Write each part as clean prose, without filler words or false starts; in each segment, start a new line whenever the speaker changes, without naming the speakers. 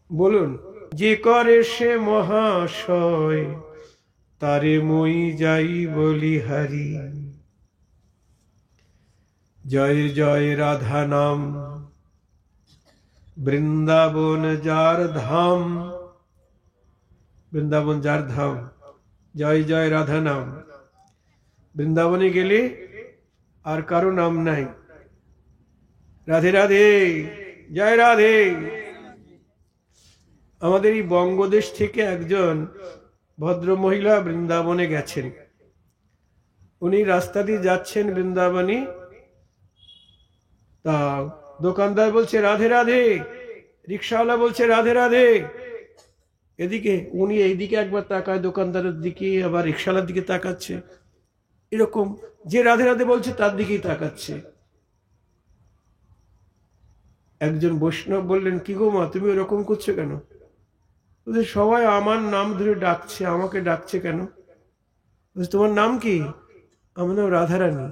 বলুন, যে করে সে মহাশয়, তারে মই যাই বলি হারি। জয় জয় রাধা নাম, বৃন্দাবন যার ধাম। বৃন্দাবন যার ধাম, জয় জয় রাধা নাম। বৃন্দাবনে গেলে আর কারো নাম নাই। রাধে রাধে, জয় রাধে। আমাদের এই বঙ্গদেশ থেকে একজন ভদ্র মহিলা বৃন্দাবনে গেছেন। উনি রাস্তা দিয়ে যাচ্ছেন বৃন্দাবনে, তা দোকানদার বলছে রাধে রাধে, রিক্সাওয়ালা বলছে রাধে রাধে। এদিকে উনি এইদিকে একবার তাকায় দোকানদারের দিকে, আবার রিক্সাওয়ালার দিকে তাকাচ্ছে, এরকম যে রাধে রাধে বলছে তার দিকেই তাকাচ্ছে। একজন বৈষ্ণব বললেন, কি গো মা, তুমি এরকম করছো কেন? বলছে, সবাই আমার নাম ধরে ডাকছে, আমাকে ডাকছে কেন? বলছে, তোমার নাম কি? আমার নাম রাধারানী।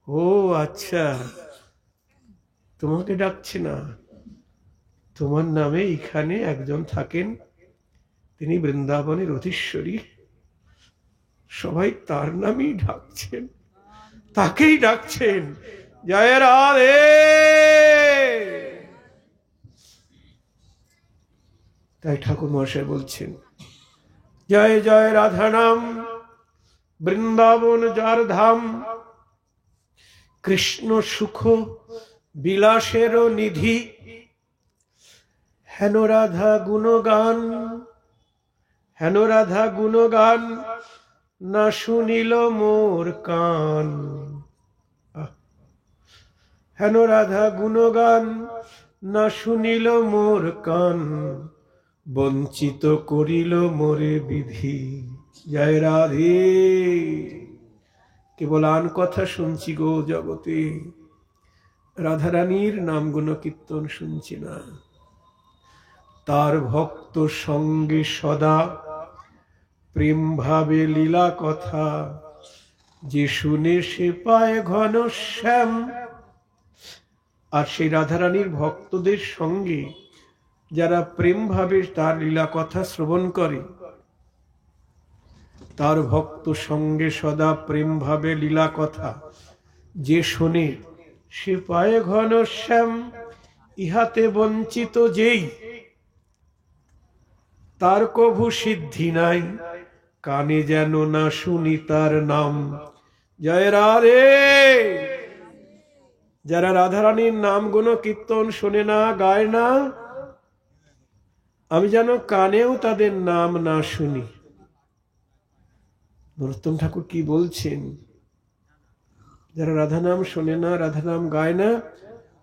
ও আচ্ছা, তোমাকে ডাকছে না, তোমার নামে এখানে একজন থাকেন, তিনি বৃন্দাবনের অধীশ্বরী, সবাই তার নামই ডাকছেন, তাকেই ডাকছেন। জয় রাধে। তাই ঠাকুর মহাশয় বলছেন, জয় জয় রাধা নাম, বৃন্দাবন যার ধাম। কৃষ্ণ সুখ বিলাসের নিধি, হেন রাধা গুণগান, হেন রাধা গুণগান, না শুনিল মোর কান। হেন রাধা গুণগান, না শুনিল মোর কান, বঞ্চিত করিল মোরে বিধি। জয় রাধে। কেবল আন কথা শুনছি গো জগতে, রাধারানীর নাম গুণ কীর্তন শুনছি না। তার ভক্ত সঙ্গে সদা প্রেম ভাবে লীলা কথা, যে শুনে সে পায় ঘন শ্যাম। আর সেই রাধারানীর ভক্তদের সঙ্গে যারা প্রেম ভাবে তার লীলা কথা শ্রবণ করে, তার ভক্ত সঙ্গে সদা প্রেম ভাবে লীলা কথা যে শোনে, সে পায় ঘন শ্যাম। ইহাতে বঞ্চিত যেই, তার কভু সিদ্ধি নাই, কানে যেন না শুনি তার নাম। জয় রাধে। যারা রাধারানীর নাম গুণ কীর্তন শোনে না, গায় না, আমি যেন কানেও তাদের নাম না শুনি। নরোত্তম ঠাকুর কি বলছেন? যারা রাধা নাম শোনে না, রাধা নাম গায় না,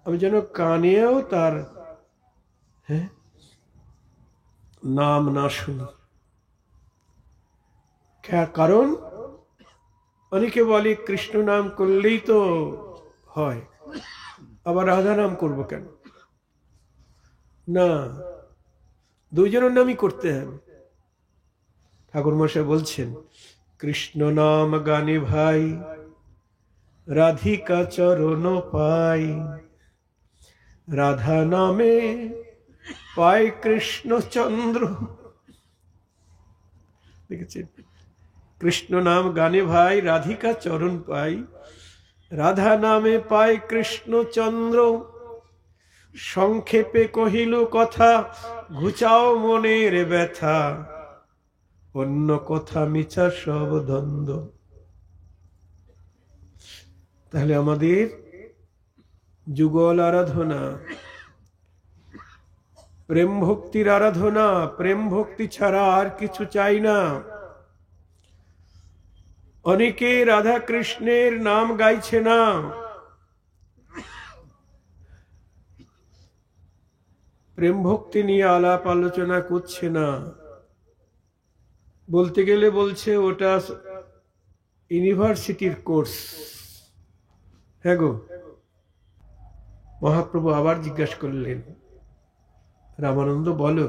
আমি যেন কানেও তার নাম না শুনি। কারণ অনেকে বলে কৃষ্ণ নাম করলেই তো হয়, আবার রাধা নাম করবো কেন? না, দুইজনের নামই করতে হবে। ঠাকুর মশাই বলছেন, কৃষ্ণ নাম গানে ভাই, রাধিকা চরণ পাই। রাধা নামে পাই কৃষ্ণচন্দ্র। দেখেছেন, কৃষ্ণ নাম গানে ভাই, রাধিকা চরণ পাই। রাধা নামে পাই কৃষ্ণচন্দ্র। সংক্ষেপে কহিল কথা, ঘুচাও মনের ব্যথা। অন্য কথা মিছা সব দ্বন্দ্ব। তাহলে আমাদের যুগল আরাধনা, প্রেম ভক্তির আরাধনা, প্রেম ভক্তি ছাড়া আর কিছু চাই না। অনেকে রাধা কৃষ্ণের নাম গাইছে না, প্রেম ভক্তি নিয়ে আলাপ আলোচনা করছে না। বলতে গেলে বলছে ওটা ইউনিভার্সিটির কোর্স। হ্যাঁ গো। মহাপ্রভু আবার জিজ্ঞাসা করলেন, রামানন্দ বলো,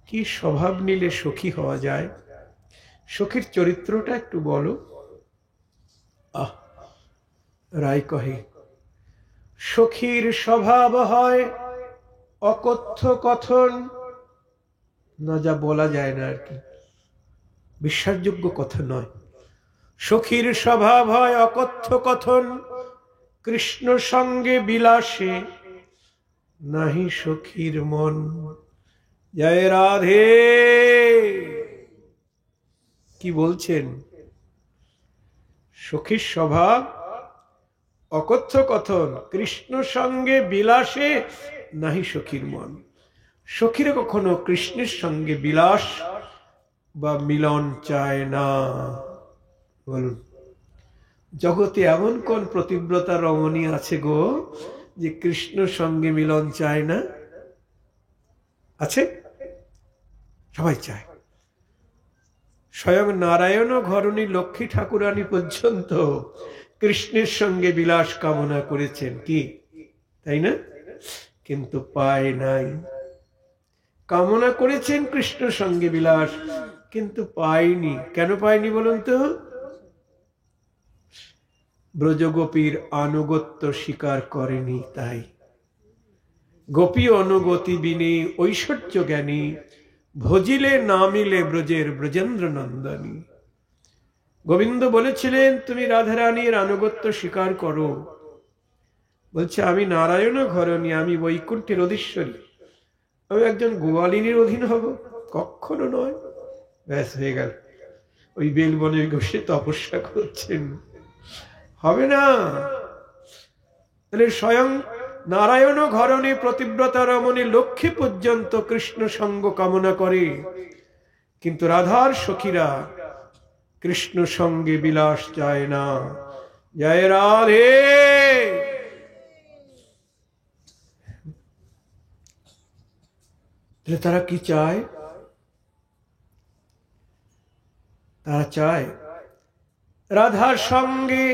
কি স্বভাব নিলে সখী হওয়া যায়? সখীর চরিত্রটা একটু বলো। রায় কহে, সখীর স্বভাব হয় অকথ্য কথন, না, যা বলা যায় না আর কি, বিশ্বাসযোগ্য কথা নয়। সখীর স্বভাব হয় অকথ্য কথন, কৃষ্ণ সঙ্গে বিলাসে নাহি সখীর মন। জয় রাধে। কি বলছেন? সখীর স্বভাব অকথ্য কথন, কৃষ্ণ সঙ্গে বিলাসে নাহি সখীর মন। সখীরা কখনো কৃষ্ণের সঙ্গে বিলাস বা মিলন চায় না। বলুন, জগতে এমন কোন প্রতিব্রতা রমণী আছে গো যে কৃষ্ণ সঙ্গে মিলন চায় না? আছে? সবাই চায়। স্বয়ং নারায়ণ ঘরণী লক্ষ্মী ঠাকুরানী পর্যন্ত কৃষ্ণের সঙ্গে বিলাস কামনা করেছেন, কি তাই না? কিন্তু পায় নাই। কামনা করেছেন কৃষ্ণ সঙ্গে বিলাস, কিন্তু পায়নি। কেন পায়নি বলুন তো? ব্রজগোপীর আনুগত্য স্বীকার করেনি তাই। গোপী অনুগতি বিনে ঐশ্বর্য জ্ঞানী, ভজিলে না মিলে ব্রজের ব্রজেন্দ্র নন্দনী। গোবিন্দ বলেছিলেন তুমি রাধারানীর আনুগত্য স্বীকার করো। বলছে আমি নারায়ণ ঘরণী, আমি বৈকুণ্ঠের অধীশ্বরী, আমি একজন গোয়ালিনীর অধীন হব? কখনো নয়। ব্যাস হয়ে গেল। ওই বেলবনে বসে তপস্যা করছেন, হবে না। তাহলে স্বয়ং নারায়ণ ঘরণী প্রতিব্রতা রমণী লক্ষ্মী পর্যন্ত কৃষ্ণ সঙ্গ কামনা করে, কিন্তু রাধার সখীরা কৃষ্ণ সঙ্গে বিলাস চায় না। জয় রাধে। তারা কি চায়? তারা চায় রাধার সঙ্গে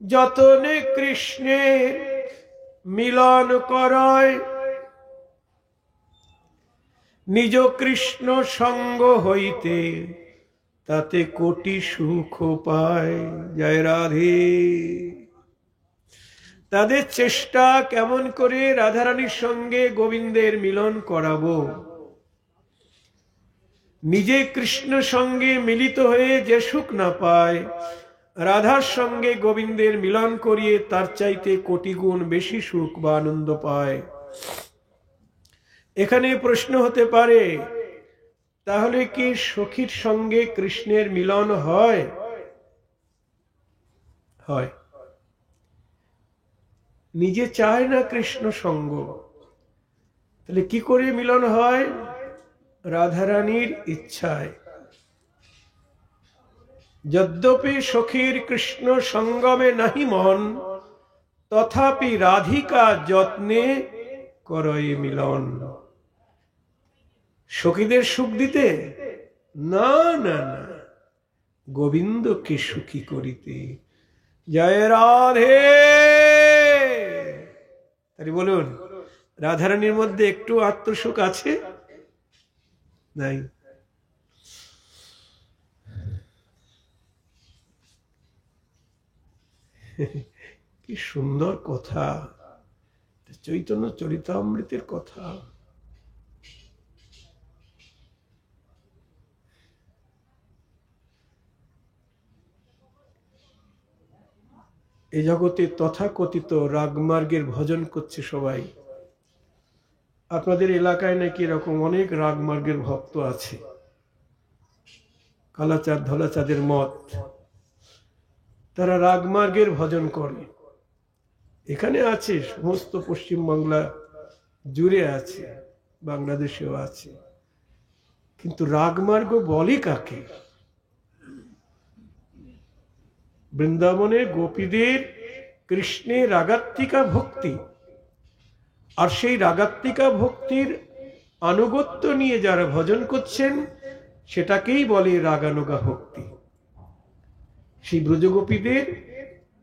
যতনে কৃষ্ণের মিলন করায়, নিজ কৃষ্ণ সঙ্গ হইতে তাতে কোটি সুখ পায়। জয় রাধে। তাদের চেষ্টা কেমন করে রাধারানীর সঙ্গে গোবিন্দের মিলন করাবো। নিজে কৃষ্ণ সঙ্গে মিলিত হয়ে যে সুখ না পায়, রাধার সঙ্গে গোবিন্দের মিলন করিয়ে তার চাইতে কোটি গুণ বেশি সুখ বা আনন্দ পায়। এখানে প্রশ্ন হতে পারে, তাহলে কি সখীর সঙ্গে কৃষ্ণের মিলন হয়? হয়। নিজে চায় না কৃষ্ণ সঙ্গ, তাহলে কি করে মিলন হয়? রাধারানীর ইচ্ছায়। যদ্যপি সখীর কৃষ্ণ সঙ্গমে নাহি মন, তথাপি রাধিকা যত্নে করই মিলন। সখীদের সুখ দিতে? না না না, গোবিন্দকে সুখী করিতে। জয় রাধে। তাই বলুন, রাধারানীর মধ্যে একটু আত্মসুখ আছে? নাই। কি সুন্দর কথা, চৈতন্য চরিতামৃতের কথা। এই জগতে তথাকথিত রাগমার্গের ভজন করছে সবাই। আপনাদের এলাকায় নাকি এরকম অনেক রাগমার্গের ভক্ত আছে, কালাচাঁদ ধলাচাঁদের মত। তারা রাগমার্গের ভজন করে। এখানে আছে, সমস্ত পশ্চিমবাংলা জুড়ে আছে, বাংলাদেশেও আছে। কিন্তু রাগমার্গ বলে কাকে? বৃন্দাবনে গোপীদের কৃষ্ণে রাগাত্মিকা ভক্তি, আর সেই রাগাত্মিকা ভক্তির আনুগত্য নিয়ে যারা ভজন করছেন সেটাকেই বলে রাগানুগা ভক্তি। সেই ব্রজগোপীদের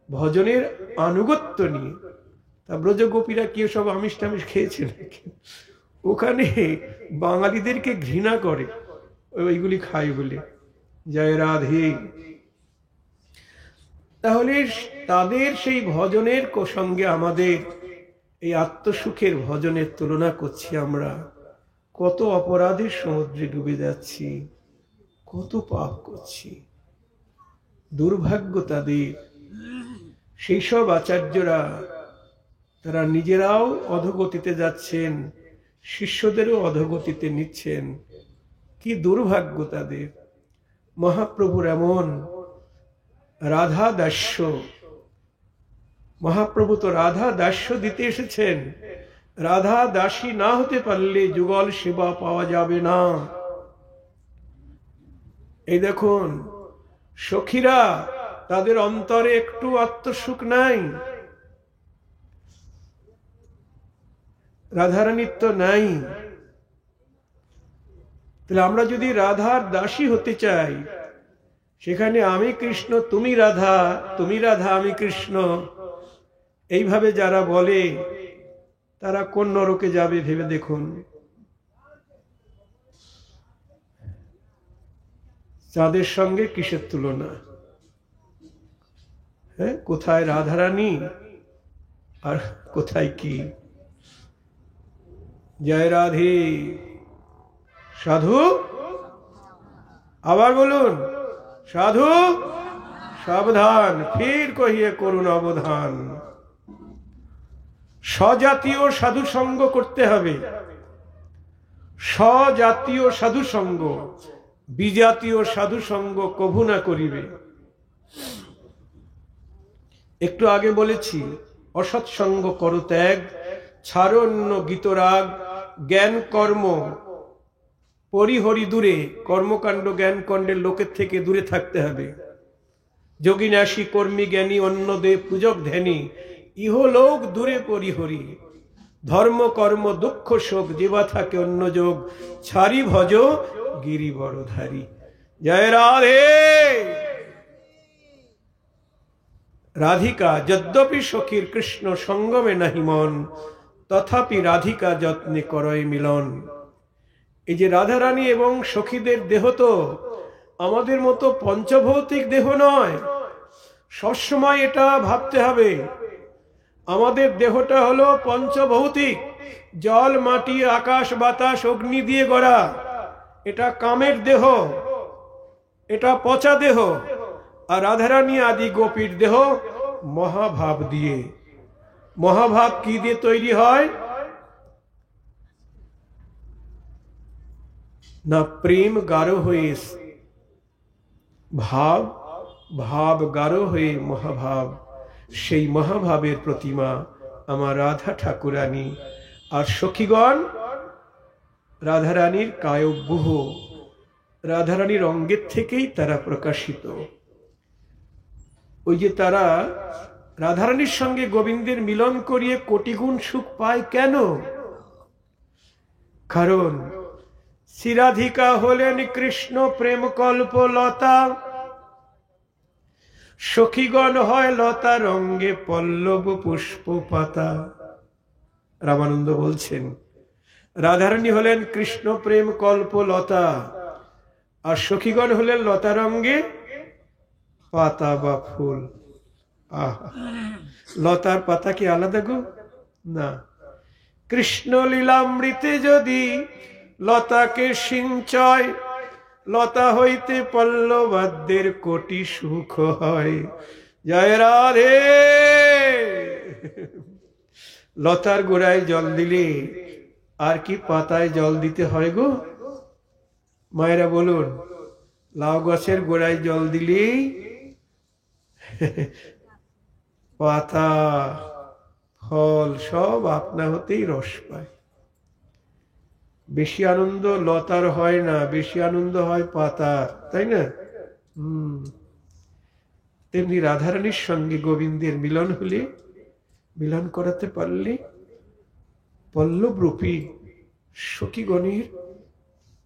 ভজনের আনুগত্য নিয়ে। তা ব্রজগোপীরা কি সব আমিষ টামিষ খেয়েছে নাকি? ওখানে বাঙালিদেরকে ঘৃণা করে, ওইগুলি খায় বলে। জয় রাধে। তাহলে তাদের সেই ভজনের সঙ্গে আমাদের এই আত্মসুখের ভজনের তুলনা করছি আমরা, কত অপরাধের সমুদ্রে ডুবে যাচ্ছি, কত পাপ করছি। দুর্ভাগ্য তাদের। সেই সব আচার্যরা তারা নিজেরাও অধোগতিতে যাচ্ছেন, শিষ্যদেরও অধোগতিতে নিচ্ছেন। কি দুর্ভাগ্য তাদের। মহাপ্রভুর এমন রাধা দাস্য, মহাপ্রভু তো রাধা দাস্য দিতে এসেছেন। রাধা দাসী না হতে পারলে যুগল সেবা পাওয়া যাবে না। এই দেখুন সখীরা, তাদের অন্তরে একটু আত্মসুখ নাই, রাধারানীর তো নাই। তাহলে আমরা যদি রাধার দাসী হতে চাই, সেখানে আমি কৃষ্ণ তুমি রাধা, তুমি রাধা আমি কৃষ্ণ, এইভাবে যারা বলে তারা কোন নরকে যাবে ভেবে দেখুন। চাঁদের সঙ্গে কিসের তুলনা? হ্যাঁ, কোথায় রাধারানী আর কোথায় কি? জয় রাধে। সাধু, আবার বলুন, সাধু সাবধান, ফির কহিয়ে করুন অবধান। স্বজাতীয় সাধু সঙ্গ করতে হবে, স্বজাতীয় সাধু সঙ্গ, বিজাতীয় সাধু সঙ্গ কভু না করিবে। একটু আগে বলেছি, অসৎসঙ্গ করো ত্যাগ, ছাড়ো অন্য গীতরাগ, জ্ঞান কর্ম পরিহরি দূরে, কর্মকাণ্ড জ্ঞানকাণ্ডের লোকের থেকে দূরে থাকতে হবে। যোগিনাশী কর্মী জ্ঞানী অন্যদেব পূজক ধ্যানী, ইহলোক দূরে পরিহরি। ধর্ম কর্ম দুঃখ শোক যেবা থাকে অন্য যোগ, ছাড়ি ভজ গিরিবরধারী। জয় রাধে। রাধিকা যদ্যপি সখীর কৃষ্ণ সঙ্গমে নাহি মন, তথাপি রাধিকা যত্নে করয় মিলন। এই যে রাধারানী এবং সখীদের দেহ তো আমাদের মতো পঞ্চভৌতিক দেহ নয়। সবসময় এটা ভাবতে হবে, আমাদের দেহটা হলো পঞ্চভৌতিক, জল মাটি আকাশ বাতাস অগ্নি দিয়ে গড়া। এটা কামের দেহ, এটা পচা দেহ। আর রাধারানী আদি গোপীর দেহ মহাভাব দিয়ে। মহাভাব কি দিয়ে তৈরি হয় না? প্রেম গাঢ় হয়ে ভাব, ভাব গাঢ় হয়ে মহাভাব। সেই মহাভাবের প্রতিমা আমার রাধা ঠাকুরানী। আর সখীগণ রাধারানীর কায়ব্যূহ, রাধারানীর অঙ্গের থেকেই তারা প্রকাশিত। ওই যে তারা রাধারানীর সঙ্গে গোবিন্দের মিলন করিয়ে কোটিগুণ সুখ পায় কেন? কারণ শ্রীরাধিকা হলেন কৃষ্ণ প্রেম কল্প লতা, সখীগণ হয় লতা রঙ্গে পল্লব পুষ্প পাতা। রামানন্দ বলছেন রাধারানী হলেন কৃষ্ণ প্রেম কল্প লতা, আর সখীগণ হলেন লতা রঙ্গে পাতা বা ফুল। আহা, লতার পাতা কি আলাদা গো? না। কৃষ্ণ লীলামৃতে যদি লতাকে সিঞ্চয়, লতা হইতে পল্লবাদ্যের কোটি সুখ হয়। জয় রাধে। লতার গোড়ায় জল দিলে আর কি পাতায় জল দিতে হয় গো? মায়েরা বলুন, লাউ গাছের গোড়ায় জল দিলেই পাতা ফল সব আপনা হতেই রস পায়। বেশি আনন্দ লতার হয় না, বেশি আনন্দ হয় পাতার, তাই না? তেমনি রাধারানীর সঙ্গে গোবিন্দের মিলন হলে, মিলন করাতে পারলে পল্লব রূপী সখীগণের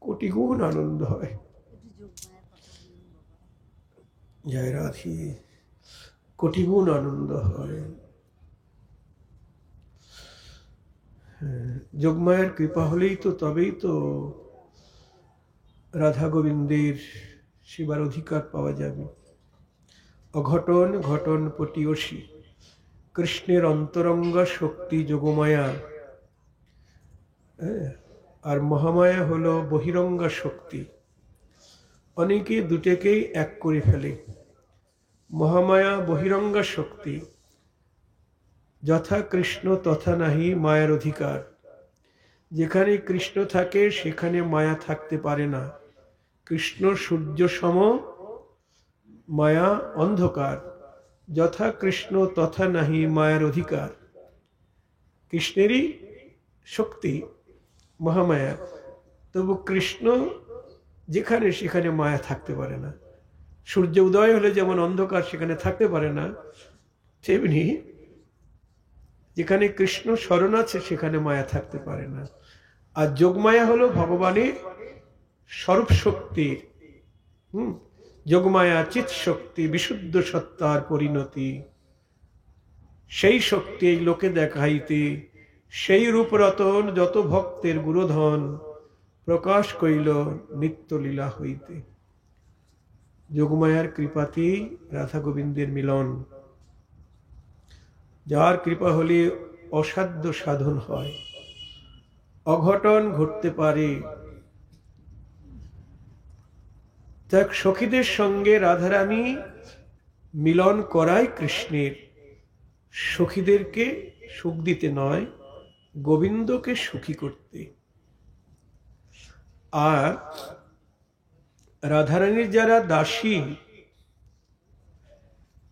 কোটি গুণ আনন্দ হয়। জয় রাধে। কোটি গুণ আনন্দ হয়। যোগমায়ের কৃপা হলেই তো, তবেই তো রাধা গোবিন্দের সেবার অধিকার পাওয়া যাবে। অঘটন ঘটন পটিয়সী কৃষ্ণের অন্তরঙ্গ শক্তি যোগমায়া। আর মহামায়া হলো বহিরঙ্গা শক্তি। অনেকে দুটোকেই এক করে ফেলে। মহামায়া বহিরঙ্গা শক্তি, যথা কৃষ্ণ তথা নাহি মায়ার অধিকার। যেখানে কৃষ্ণ থাকে সেখানে মায়া থাকতে পারে না। কৃষ্ণ সূর্য সম, মায়া অন্ধকার। যথা কৃষ্ণ তথা নাহি মায়ার অধিকার। কৃষ্ণেরই শক্তি মহামায়া, তবু কৃষ্ণ যেখানে সেখানে মায়া থাকতে পারে না। সূর্য উদয় হলে যেমন অন্ধকার সেখানে থাকতে পারে না, তেমনি যেখানে কৃষ্ণ স্মরণ আছে সেখানে মায়া থাকতে পারে না। আর যোগমায়া হলো ভগবানের স্বরূপ শক্তির যোগমায়া চিৎ শক্তি, বিশুদ্ধ সত্তার পরিণতি। সেই শক্তি এই লোকে দেখাইতে, সেই রূপ রতন যত ভক্তের গুরুধন, প্রকাশ কইল নিত্য লীলা হইতে। যোগমায়ার কৃপাতেই রাধা গোবিন্দের মিলন। যার কৃপা হলে অসাধ্য সাধন হয়, অঘটন ঘটতে পারে। তাক সখীদের সঙ্গে রাধারানী মিলন করাই কৃষ্ণের। সখীদেরকে সুখ দিতে নয়, গোবিন্দকে সুখী করতে। আর রাধারানীর যারা দাসী,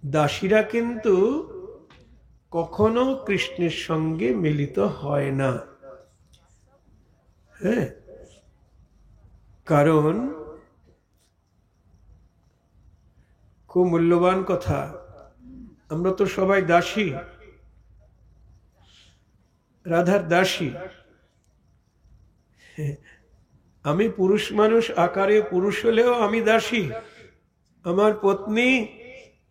দাসীরা কিন্তু কখনো কৃষ্ণের সঙ্গে মিলিত হয় না। হ্যাঁ, কারণ খুব মূল্যবান কথা, আমরা তো সবাই দাসী, রাধার দাসী। আমি পুরুষ মানুষ আকারে পুরুষ হলেও আমি দাসী। আমার পত্নী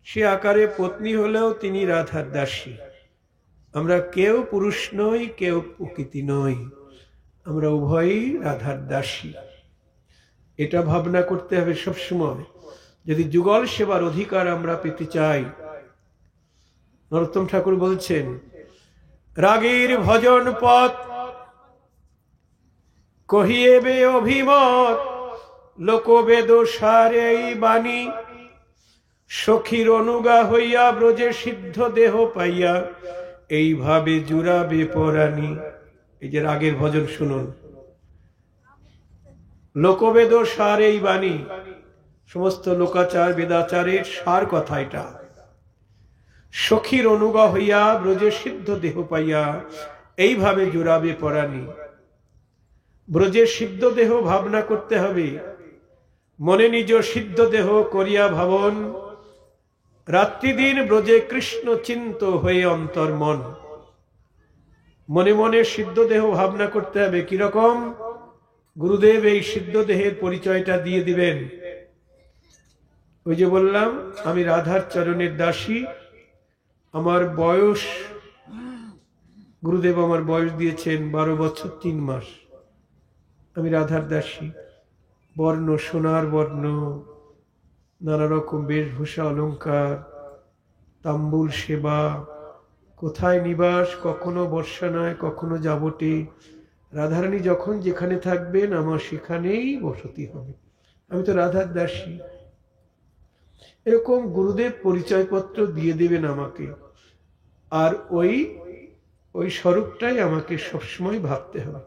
সে আকারে পত্নী হলেও তিনি রাধার দাসী। আমরা কেউ পুরুষ নই, কেউ প্রকৃতি নই, আমরা উভয়ই রাধার দাসী। এটা ভাবনা করতে হবে সবসময়। যদি যুগল সেবার অধিকার আমরা পেতে চাই, নরোত্তম ঠাকুর বলছেন, রাগীর ভজন পথ কহিয়েবে অভিমত, লোকবেদ সারে এই বাণী, সখীর অনুগা হইয়া ব্রজে সিদ্ধ দেহ পাইয়া, এইভাবে জুড়াবে পরাণী। এই যে রাগের ভজন শুনুন, লোকবেদ সার এই বাণী, সমস্ত লোকাচার বেদাচারের সার কথা এটা। সখীর অনুগা হইয়া ব্রজে সিদ্ধ দেহ পাইয়া, এইভাবে জুড়াবে পরাণী। ব্রজের সিদ্ধ দেহ ভাবনা করতে হবে। মনে নিজ সিদ্ধ দেহ করিয়া ভাবন, রাত্রি দিন ব্রজে কৃষ্ণ চিন্ত হয়ে অন্তর মন। মনে মনে সিদ্ধ দেহ ভাবনা করতে হবে। কিরকম? গুরুদেব এই সিদ্ধ দেহের পরিচয়টা দিয়ে দিবেন। ওই যে বললাম, আমি রাধার চরণের দাসী। আমার বয়স, গুরুদেব আমার বয়স দিয়েছেন 12 বছর 3 মাস। আমি রাধার দাসী। বর্ণ সোনার বর্ণ, নানা রকম বেশভূষা অলঙ্কার, তাম্বুল সেবা, কোথায় নিবাস, কখনো বর্ষা নয় কখনো যাবটে। রাধারানী যখন যেখানে থাকবেন আমার সেখানেই বসতি হবে। আমি তো রাধার দাসী। এরকম গুরুদেব পরিচয়পত্র দিয়ে দেবেন আমাকে। আর ওই স্বরূপটাই আমাকে সবসময় ভাবতে হবে।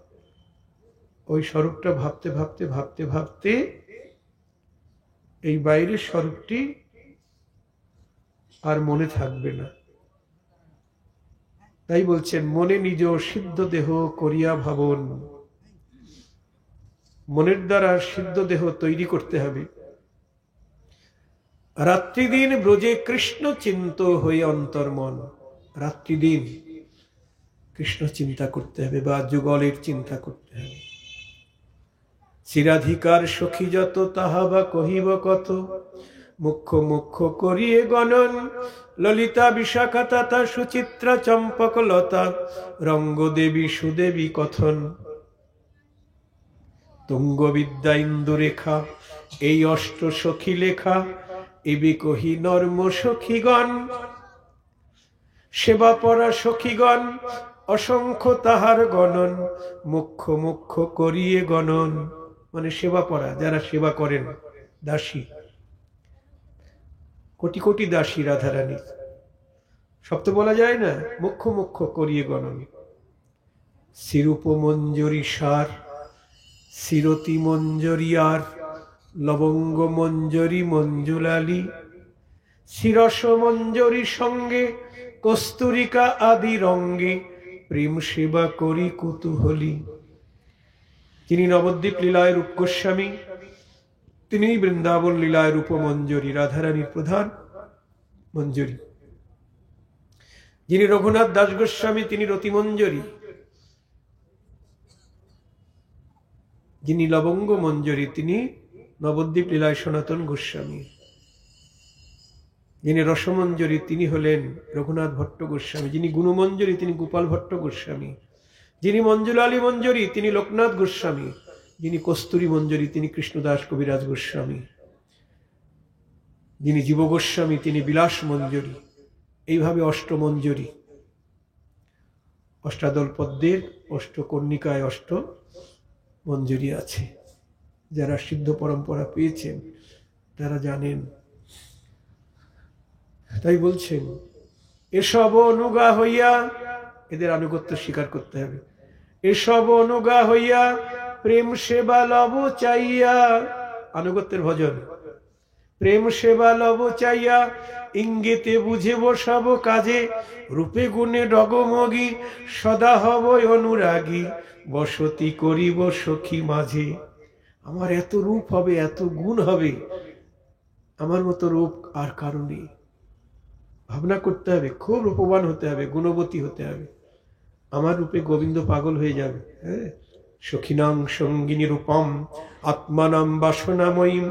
ওই স্বরূপটা ভাবতে ভাবতে ভাবতে ভাবতে এই বাইরের স্বরূপটি আর মনে থাকবে না। তাই বলছেন, মনে নিজ সিদ্ধ দেহ করিয়া ভাবন। মনের দ্বারা সিদ্ধ দেহ তৈরি করতে হবে। রাত্রি দিন ব্রজে কৃষ্ণ চিন্ত হয়ে অন্তর্মন। রাত্রি দিন কৃষ্ণ চিন্তা করতে হবে, বা যুগলের চিন্তা করতে হবে। চিরাধিকার সখী যত তাহা বা কহিব কত, মুখ্য মুখ্য করিয়ে গণন। ললিতা বিশাখা তথা সুচিত্রা চম্পক লতা, রঙ্গদেবী সুদেবী কথন। তুঙ্গবিদ্যা ইন্দুরেখা এই অষ্ট সখী লেখা, এবি কহি নর্ম সখীগণ। সেবা পরা সখীগণ অসংখ্য তাহার গণন, মুখ্য মুখ্য করিয়ে গণন, মানে সেবা পড়া, যারা সেবা করেন, দাসী, কোটি কোটি দাসী রাধারানী, সব তো বলা যায় না, মুখ্য মুখ্য করিয়ে গণন। শিরূপ মঞ্জরি সার, শিরতি মঞ্জরি আর, লবঙ্গ মঞ্জরি মঞ্জুলালি, শিরস মঞ্জরি সঙ্গে কস্তুরিকা আদি রঙ্গে, প্রেম সেবা করি কুতূহলী। তিনি নবদ্বীপ লীলায় রূপ গোস্বামী, তিনি বৃন্দাবন লীলায় রূপ মঞ্জরি, রাধারানীর প্রধান মঞ্জরি। যিনি রঘুনাথ দাস গোস্বামী, তিনি রতি মঞ্জরি। যিনি লবঙ্গ মঞ্জরি, তিনি নবদ্বীপ লীলায় সনাতন গোস্বামী। যিনি রসমঞ্জরি, তিনি হলেন রঘুনাথ ভট্ট গোস্বামী। যিনি গুণমঞ্জরি, তিনি গোপাল ভট্ট গোস্বামী। যিনি মঞ্জুলালী মঞ্জরি, তিনি লোকনাথ গোস্বামী। যিনি কস্তুরী মঞ্জরি, তিনি কৃষ্ণদাস কবিরাজ গোস্বামী। যিনি জীব গোস্বামী, তিনি বিলাস মঞ্জরি। এইভাবে অষ্টমঞ্জরি, অষ্টাদল পদ্মের অষ্টকর্ণিকায় অষ্ট মঞ্জরি আছে। যারা সিদ্ধ পরম্পরা পেয়েছেন তারা জানেন। তাই বলছেন, এসব অনুগা হইয়া, এদের আনুগত্য স্বীকার করতে হবে। এসব অনুগা হইয়া প্রেম সেবা লব চাইয়া, আনুগত্যের ভজন, প্রেম সেবা লব চাইয়া, ইঙ্গিতে বুঝে বসাব কাজে, রূপে গুণে ডগমগি, সদা হব অনুরাগী, বসতি করিব সখী মাঝে। আমার এত রূপ হবে, এত গুণ হবে, আমার মতো রূপ আর কারো নেই। ভাবনা করতে হবে, খুব রূপবান হতে হবে, গুণবতী হতে হবে। আমার রূপে গোবিন্দ পাগল হয়ে যাবে। হ্যাঁ, সখিনাং সঙ্গিনী রূপম আত্মানাম বাসনাময়ীম,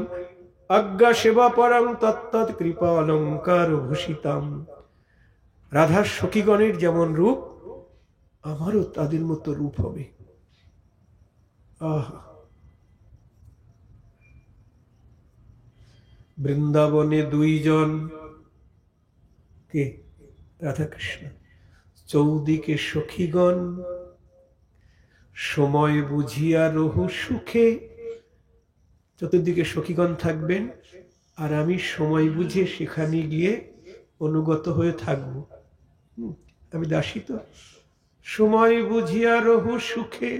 আজ্ঞা সেবা পরং তত্তৎ কৃপা অলঙ্কার ভূষিতাম। রাধার সখীগণের যেমন রূপ, আমারও তাদের মতো রূপ হবে। আহা, বৃন্দাবনে দুইজন, কে? রাধাকৃষ্ণ। চৌদিকে সখীগণ, সময় বুঝিয়া রহু সুখে। চতুর্দিকে সখীগণ থাকবেন, আর আমি সময় বুঝে সেখানে গিয়ে অনুগত হয়ে থাকব। আমি দাসী তো। সময় বুঝিয়া রহু সুখে,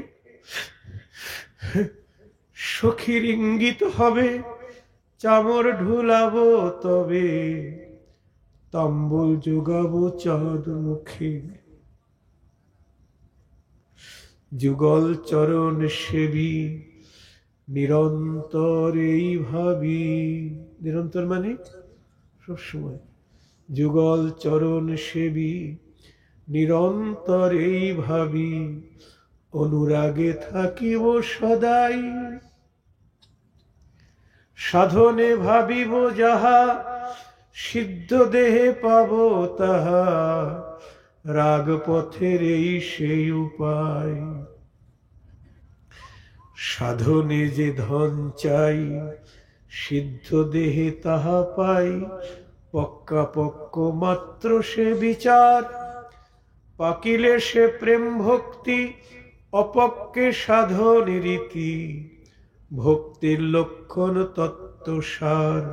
সখীর ইঙ্গিত হবে, চামর ঢুলাবো তবে, তাম্বুল যোগাবো চাঁদ মুখে। যুগল চরণ সেবী, নিরন্তর এই ভাবি। নিরন্তর মানে সবসময়। যুগল চরণ সেবী, নিরন্তর এই ভাবি, অনুরাগে থাকিব সদাই। সাধনে ভাবিব যাহা, সিদ্ধ দেহে পাব তাহা, রাগ পথের এই সেই উপায়। সাধনে যে ধন চাই, সিদ্ধ দেহে তাহা পাই, পক্কা পক্ক মাত্র সে বিচার। পাকিলে সে প্রেম ভক্তি, অপক্কে সাধন রীতি, ভক্তির লক্ষণ তত্ত্বসার।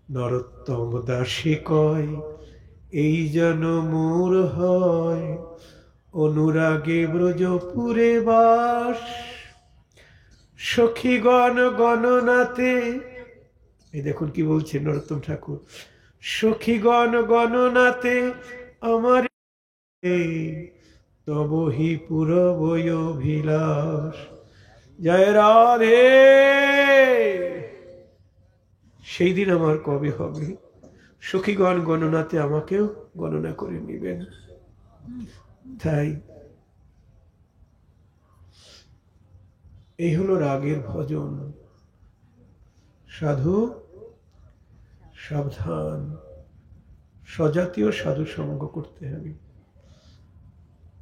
নরোত্তম দাসী কয়, এই যেন মোর হয়, অনুরাগে ব্রজপুরে বাস। সখীগণ গণনাতে, এই দেখুন কি বলছেন নরোত্তম ঠাকুর, সখীগণ গণনাতে আমার, তব হি পুরবয় অভিলাষ। জয় রাধে। সেই দিন আমার কবে হবে? সখীগণ গণনাতে আমাকেও গণনা করে নেবেন। তাই এই হলো রাগের ভজন। সাধু সাবধান, সজাতীয় সাধু সঙ্গ করতে হবে,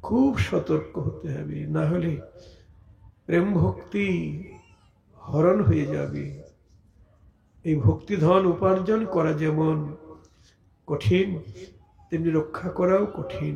খুব সতর্ক হতে হবে, না হলে প্রেম ভক্তি হরণ হয়ে যাবে। এই ভক্তিধন উপার্জন করা যেমন কঠিন, তেমনি রক্ষা করাও কঠিন।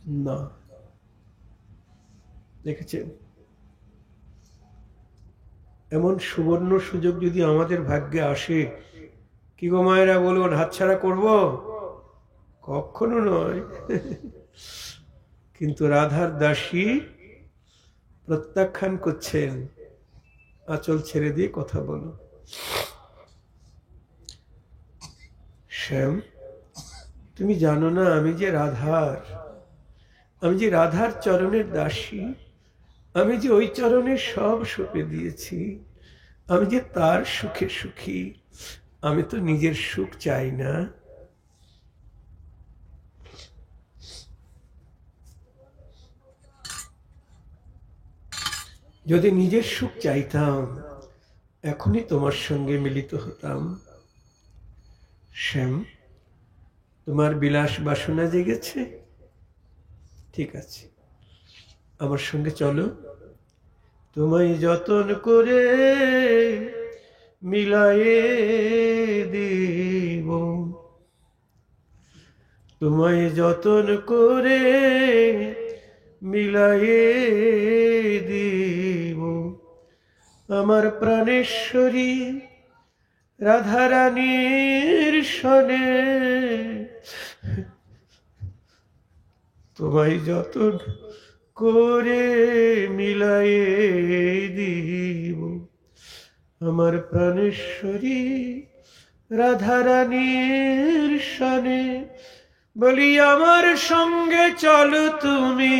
না। দেখেছেন, এমন সুবর্ণ সুযোগ যদি আমাদের ভাগ্যে আসে, কি গো মায়েরা বলুন, হাতছাড়া করব? কখনো নয়। কিন্তু রাধার দাসী প্রত্যাখ্যান করছেন, আঁচল ছেড়ে দিয়ে কথা বলো। শ্যাম, তুমি জানো না আমি যে রাধার চরণের দাসী, আমি যে ওই চরণে সব সঁপে দিয়েছি, আমি যে তার সুখে সুখী, আমি তো নিজের সুখ চাই না। যদি নিজের সুখ চাইতাম, এখনই তোমার সঙ্গে মিলিত হতাম। শ্যাম, তোমার বিলাস বাসনা জেগেছে? ঠিক আছে, আমার সঙ্গে চলো। তোমায় যতন করে মিলায়ে দিব, তোমায় যতন করে মিলায়ে দিব, আমার প্রাণেশ্বরী রাধারানীর সনে। তোমায় যতন করে মিলায়ে দিব, আমার প্রাণেশ্বরী রাধারানীর সনে। বলি আমার সঙ্গে চলো তুমি,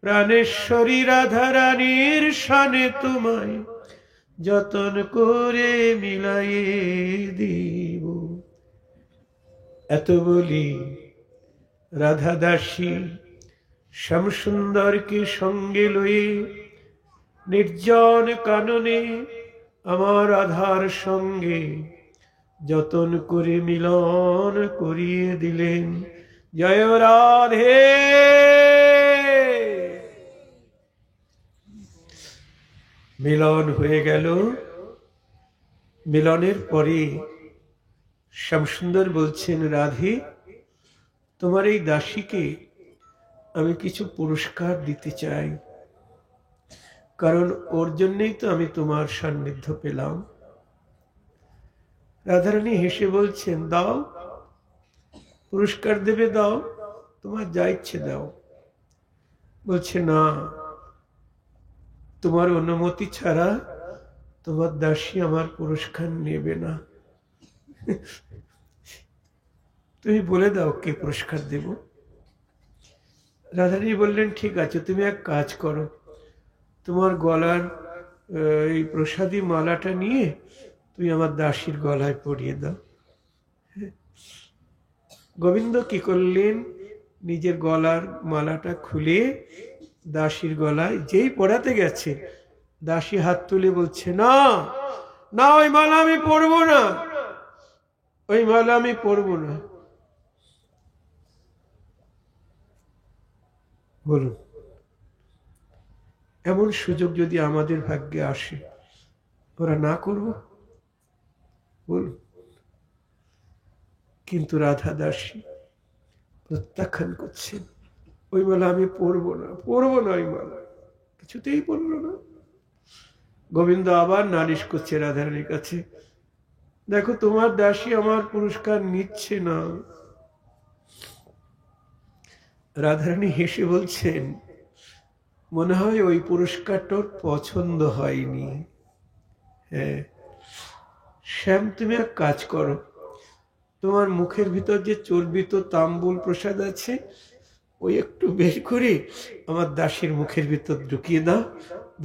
প্রাণেশ্বরী রাধারানীর সনে তোমায় যতন করে মিলায়ে দিব। এত বলি রাধা দাসী শ্যামসুন্দরকে সঙ্গে লয়ে নির্জন কাননে আমার রাধার সঙ্গে যতন করে মিলন করিয়ে দিলেন। জয় রাধে। মিলন হয়ে গেল। মিলনের পরে শ্যামসুন্দর বলছেন, রাধে, তোমার এই দাসীকে আমি কিছু পুরস্কার দিতে চাই, কারণ ওর জন্যই তো আমি তোমার সান্নিধ্য পেলাম। রাধারানী হেসে বলছেন, দাও, পুরস্কার দেবে দাও, তোমার যা ইচ্ছে দাও। বলছে, না, তোমার অনুমতি ছাড়া তোমার দাসী আমার পুরস্কার নেবে না। তুমি বলে দাও কে পুরস্কার দেব। রাধারানী বললেন, ঠিক আছে, তুমি এক কাজ করো, তোমার গলার এই প্রসাদী মালাটা নিয়ে তুমি আমার দাসীর গলায় পরিয়ে দাও। গোবিন্দ কি করলেন, নিজের গলার মালাটা খুলে দাসীর গলায় যেই পড়াতে গেছে, দাসী হাত তুলে বলছে, না না, ওই মালা আমি পরবো না, ওই মালা আমি পরবো না। বলুন, এমন সুযোগ যদি আমাদের ভাগ্যে আসে, ওরা না করবো? বলুন। কিন্তু রাধা দাসী প্রত্যাখ্যান করছেন, ওই মালা আমি পরবো না, পরবো না, ওই মালা কিছুতেই পরলো না। গোবিন্দ আবার নালিশ করছে রাধারানীর কাছে, দেখো তোমার দাসী আমার পুরস্কার নিচ্ছে না। রাধারানী হেসে বলছেন, মনে হয় ওই পুরস্কারটার পছন্দ হয়নি। হ্যাঁ শ্যাম, তুমি এক কাজ করো, তোমার মুখের ভিতর যে চর্বিত তাম্বুল প্রসাদ আছে, ওই একটু বের করে আমার দাসীর মুখের ভিতর ঢুকিয়ে দাও,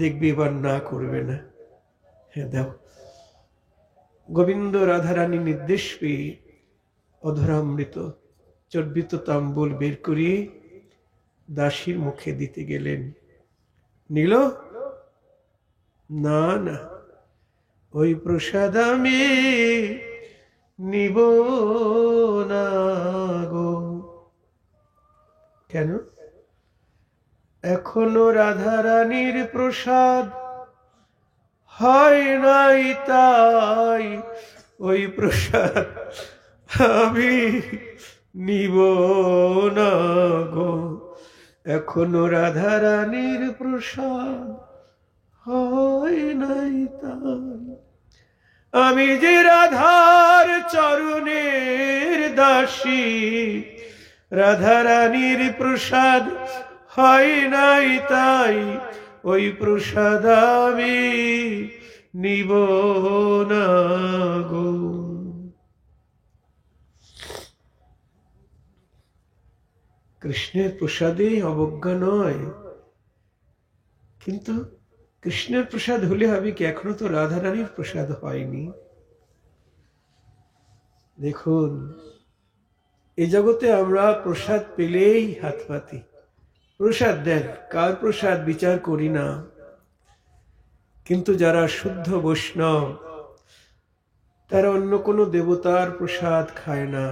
দেখবি এবার না করবে না। হ্যাঁ দাও। গোবিন্দ রাধারানী নির্দেশ পেয়ে অধরামৃত চর্বিত তাম্বুল বের করিয়ে দাসীর মুখে দিতে গেলেন। নিল না, না, ওই প্রসাদ আমি নিব না গো। কেন? এখনো রাধারানীর প্রসাদ হয় নাই, তাই ওই প্রসাদ আমি নিব না গো, এখনো রাধারানীর প্রসাদ হয় নাই তাই। আমি যে রাধার চরণের দাসী, রাধারানীর প্রসাদ হয় নাই তাই, ওই প্রসাদ আমি নিব না গো। কৃষ্ণের প্রসাদে অবজ্ঞা নয়, কিন্তু কৃষ্ণের প্রসাদ হলে হবে কি, এখনো তো রাধারানীর প্রসাদ হয়নি। দেখুন, এই জগতে আমরা প্রসাদ পেলেই হাত পাতি, প্রসাদ দেন, কার প্রসাদ বিচার করি না। কিন্তু যারা শুদ্ধ বৈষ্ণব, তারা অন্য কোনো দেবতার প্রসাদ খায় না।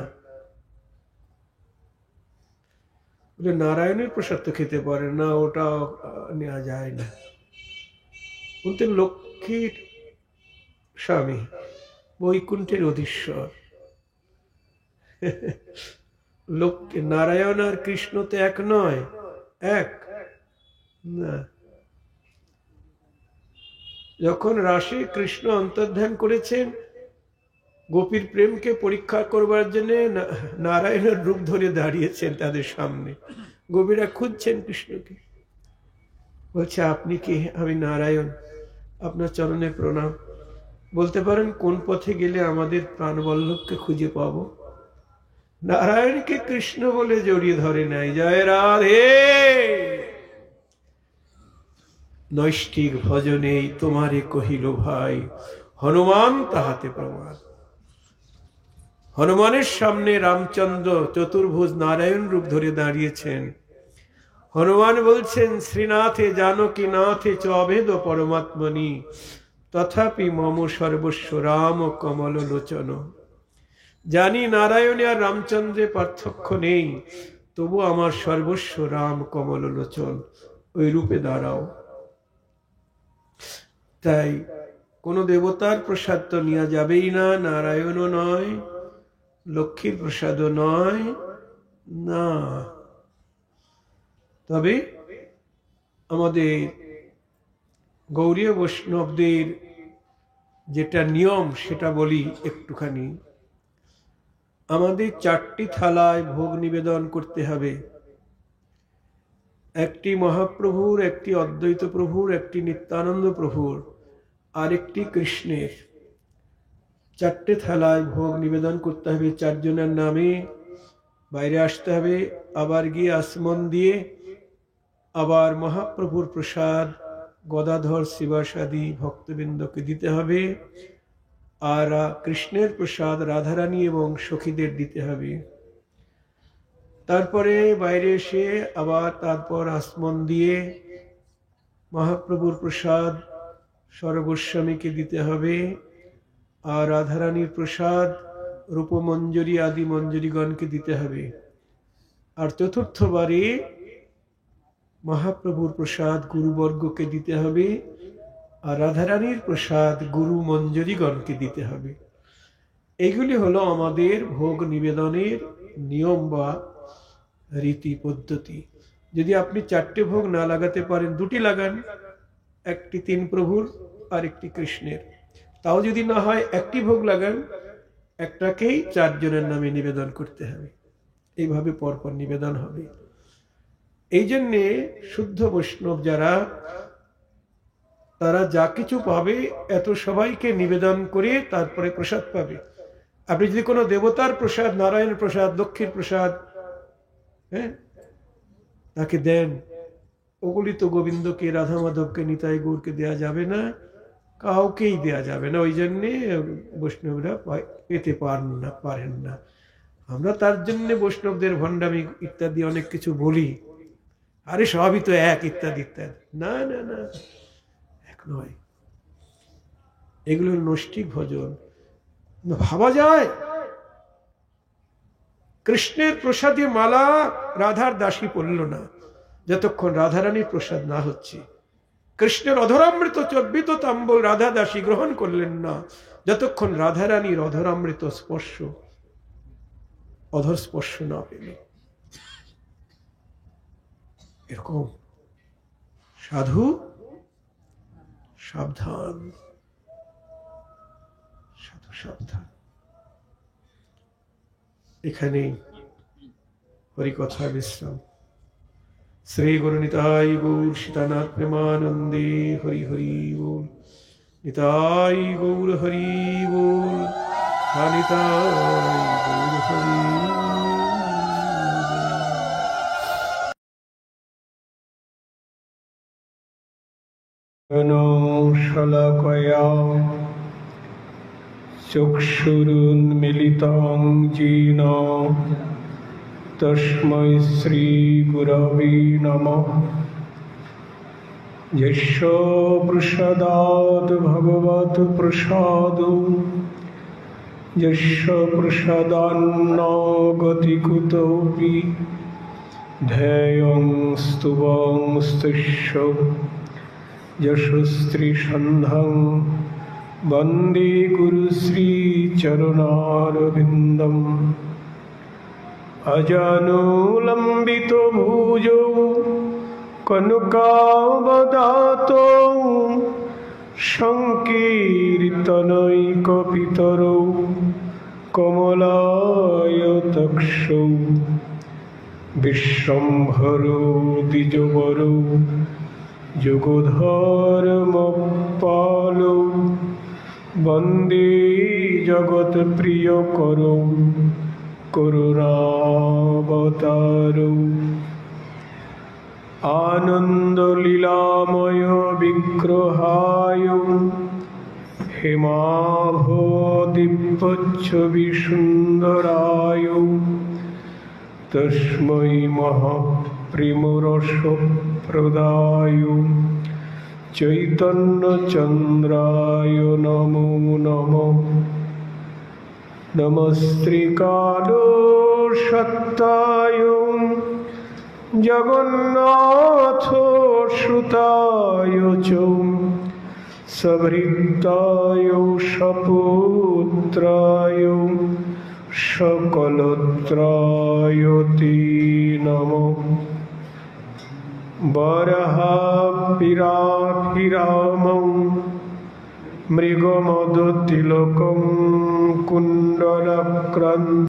নারায়ণের প্রসাদ তো খেতে পারে না, ওটা নেওয়া যায় না। বলতে লক্ষ্মীর স্বামী, বৈকুণ্ঠের অধীশ্বর। লক্ষ্মী, নারায়ণ আর কৃষ্ণ তো এক নয়, এক না। যখন রাশে কৃষ্ণ অন্তর্ধান করেছেন, গোপীর প্রেমকে পরীক্ষা করবার জন্য নারায়ণের রূপ ধরে দাঁড়িয়েছেন তাদের সামনে। গোপীরা খুঁজছেন কৃষ্ণকে, বলছে আপনি কি? আমি নারায়ণ, আপনার চরণে প্রণাম। বলতে পারেন কোন পথে গেলে আমাদের প্রাণবল্লভকে খুঁজে পাবো? নারায়ণকে কৃষ্ণ বলে জড়িয়ে ধরে নাই। জয় রাধে। নৈষ্ঠিক ভজনেই তোমারে কহিল ভাই, হনুমান তাহাতে প্রমাণ। হনুমানের সামনে রামচন্দ্র চতুর্ভুজ নারায়ণ রূপ ধরে দাঁড়িয়েছেন। হনুমান বলছেন, শ্রীনাথে জানকী নাথে চ অভেদ পরমাত্মনি, তথাপি মম সর্বস্ব রাম কমল লোচন। জানি নারায়ণে আর রামচন্দ্রে পার্থক্য নেই, তবু আমার সর্বস্ব রাম কমল লোচন। ওই রূপে দাঁড়াও। তাই কোন দেবতার প্রসাদ তো নেওয়া যাবেই না, নারায়ণও নয়, লক্ষ্মীর প্রসাদও নয় না। তবে আমাদের গৌড়ীয় বৈষ্ণবদের যেটা নিয়ম সেটা বলি একটুখানি। আমাদের 4টি থালায় ভোগ নিবেদন করতে হবে। একটি মহাপ্রভুর, একটি অদ্বৈত প্রভুর, একটি নিত্যানন্দ প্রভুর, আর একটি কৃষ্ণের। 4টে থালায় ভোগ নিবেদন করতে হবে। 4 জনের নামে বাইরে আসতে হবে, আবার গিয়ে আসমন দিয়ে আবার মহাপ্রভুর প্রসাদ গদাধর শ্রীবাসাদি ভক্তবৃন্দকে দিতে হবে, আর কৃষ্ণের প্রসাদ রাধারানী এবং সখীদের দিতে হবে। তারপরে বাইরে এসে আবার তারপর আসমন দিয়ে মহাপ্রভুর প্রসাদ সরগোস্বামীকে দিতে হবে, আর রাধারানীর প্রসাদ রূপমঞ্জরী আদি মঞ্জরীগণকে দিতে হবে। আর চতুর্থবারে মহাপ্রভুর প্রসাদ গুরুবর্গকে দিতে হবে, আর রাধারানীর প্রসাদ গুরু মঞ্জরীগণকে দিতে হবে। এইগুলি হলো আমাদের ভোগ নিবেদনের নিয়ম বা রীতি পদ্ধতি। যদি আপনি 4টে ভোগ না লাগাতে পারেন, 2টি লাগান, একটি 3 প্রভুর আর একটি কৃষ্ণের। তাও যদি না হয়, একটি ভোগ লাগান, একটাকেই 4 জনের নামে নিবেদন করতে হবে। এইভাবে পরপর নিবেদন হবে। এই জন্যে শুদ্ধ বৈষ্ণব যারা, তারা যা কিছু পাবে এত সবাইকে নিবেদন করে তারপরে প্রসাদ পাবে। আপনি যদি কোনো দেবতার প্রসাদ, নারায়ণের প্রসাদ, লক্ষ্মীর প্রসাদ তাকে দেন, ওগুলি তো গোবিন্দকে, রাধা মাধবকে, নিতাই গৌরকে দেয়া যাবে না, কাউকেই দেয়া যাবে না। ওই জন্যে বৈষ্ণবরা পেতে পারেন না। আমরা তার জন্য বৈষ্ণবদের ভণ্ডামি ইত্যাদি অনেক কিছু বলি, আরে সবই তো এক, ইত্যাদি ইত্যাদি। না না না, এক নয়। এগুলো নৈষ্ঠিক ভজন। ভাবা যায় কৃষ্ণের প্রসাদে মালা রাধার দাসী পড়ল না যতক্ষণ রাধারানীর প্রসাদ না হচ্ছে। কৃষ্ণের অধরামৃত চর্বিত তাম্বল রাধা দাসী গ্রহণ করলেন না যতক্ষণ রাধারানীর অধরামৃত স্পর্শ অধর স্পর্শ না পেলে। এরকম সাধু সাবধান, সাধু সাবধান। এখানে হরিকথা বিশ্রাম। শ্রী গুরু নিতাই গৌর সীতানাথ প্রেমানন্দে হরি হরি বল। নিতাই গৌর হরি বল। নিতাই গৌর হরি। শলাকয়া চক্ষুরুন্মিলিतं येन তস্मै শ্রীগুরবে নমঃ। यस्य प्रसादात् भगवत् प्रसादो यस्य प्रसादान्न गति कुतोऽपि ध्येयं स्तुवंस्तस्य यशस्त्रीसन्धं वन्दे गुरुश्रीचरणारविन्दम्। अजानुलम्बितो भुजौ कनकावदातो संकीर्तनैकपितरौ कमलायतक्षौ विश्वम्भरो द्विजवरौ जुगधर्मपालौ वन्दे जगत्प्रियकरौ करुणावतारौ। आनन्दलीलामय विग्रहाय हेमाभदिव्यच्छविसुन्दराय तस्मै महाप्रेमरसप्रदाय चैतन्यचन्द्राय नमो नमः। नमस्त्रिकालसत्ताय जगन्नाथ श्रुताय च सभृताय सपुत्राय सकलत्राय ते नमः। वराहमिराभिरामं मृगमदतिलकं कुण्डलाक्रान्तं